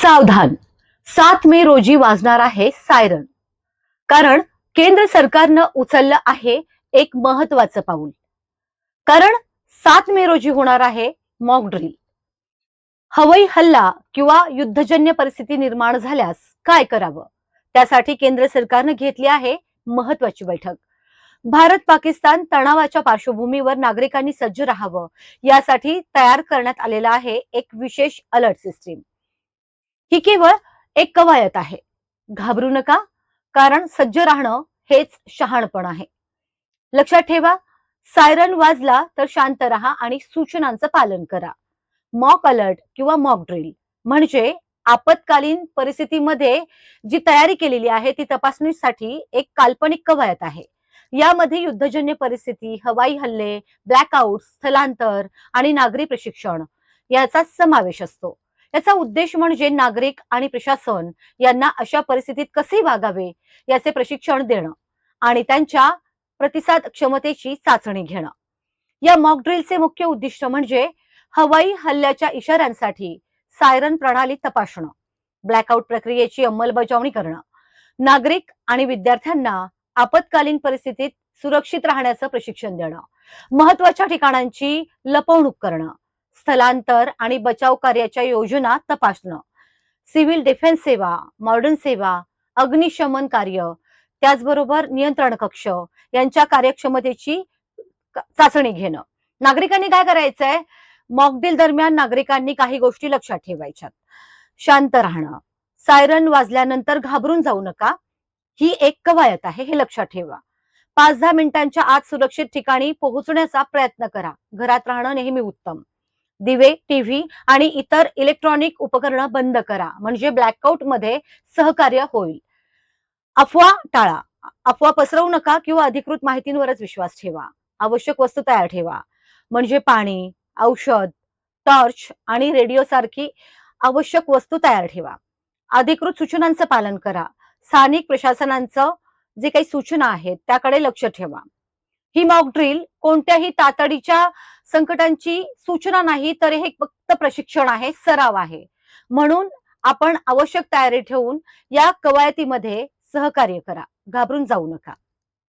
सावधान, 7 मे रोजी वाजणार आहे सायरन. कारण केंद्र सरकारनं उचललं आहे एक महत्वाचं पाऊल. कारण 7 मे रोजी होणार आहे मॉक ड्रिल. हवाई हल्ला किंवा युद्धजन्य परिस्थिती निर्माण झाल्यास काय करावं, त्यासाठी केंद्र सरकारनं घेतली आहे महत्वाची बैठक. भारत पाकिस्तान तणावाच्या पार्श्वभूमीवर नागरिकांनी सज्ज राहावं यासाठी तयार करण्यात आलेला आहे एक विशेष अलर्ट सिस्टीम. ही केवळ एक कवायत आहे. घाबरू नका, कारण सज्ज राहणं हेच शहाणपण आहे. लक्षात ठेवा, सायरन वाजला तर शांत राहा आणि सूचनांचं पालन करा. मॉक अलर्ट किंवा मॉक ड्रिल म्हणजे आपत्कालीन परिस्थितीमध्ये जी तयारी केलेली आहे ती तपासणीसाठी एक काल्पनिक कवायत आहे. यामध्ये युद्धजन्य परिस्थिती, हवाई हल्ले, ब्लॅकआउट, स्थलांतर आणि नागरी प्रशिक्षण याचा समावेश असतो. याचा उद्देश म्हणजे नागरिक आणि प्रशासन यांना अशा परिस्थितीत कसे वागावे याचे प्रशिक्षण देणं आणि त्यांच्या प्रतिसाद क्षमतेची चाचणी घेणं. या मॉक ड्रिलचे मुख्य उद्दिष्ट म्हणजे हवाई हल्ल्याच्या इशाऱ्यांसाठी सायरन प्रणाली तपासणं, ब्लॅकआउट प्रक्रियेची अंमलबजावणी करणं, नागरिक आणि विद्यार्थ्यांना आपत्कालीन परिस्थितीत सुरक्षित राहण्याचं प्रशिक्षण देणं, महत्वाच्या ठिकाणांची लपवणूक करणं, स्थलांतर आणि बचाव कार्याच्या योजना तपासणं, सिव्हिल डिफेन्स सेवा, मॉडर्न सेवा, अग्निशमन कार्य, त्याचबरोबर नियंत्रण कक्ष यांच्या कार्यक्षमतेची चाचणी घेणं. नागरिकांनी काय करायचंय, मॉकड्रिल दरम्यान नागरिकांनी काही गोष्टी लक्षात ठेवायच्यात. शांत राहणं, सायरन वाजल्यानंतर घाबरून जाऊ नका, ही एक कवायत आहे हे लक्षात ठेवा. 5-10 मिनिटांच्या आत सुरक्षित ठिकाणी पोहोचण्याचा प्रयत्न करा. घरात राहणं नेहमी उत्तम. दिवे, टीव्ही आणि इतर इलेक्ट्रॉनिक उपकरणं बंद करा, म्हणजे ब्लॅकआउट मध्ये सहकार्य होईल. अफवा टाळा, अफवा पसरवू नका किंवा अधिकृत माहितींवरच विश्वास ठेवा. आवश्यक वस्तू तयार ठेवा, म्हणजे पाणी, औषध, टॉर्च आणि रेडिओ सारखी आवश्यक वस्तू तयार ठेवा. अधिकृत सूचनांचं पालन करा. स्थानिक प्रशासनांचं जे काही सूचना आहेत त्याकडे लक्ष ठेवा. ही मॉक ड्रिल कोणत्याही तातडीच्या संकटांची सूचना नाही, तर हे फक्त प्रशिक्षण आहे, सराव आहे. म्हणून आपण आवश्यक तयारी ठेवून या कवायतीमध्ये सहकार्य करा. घाबरून जाऊ नका.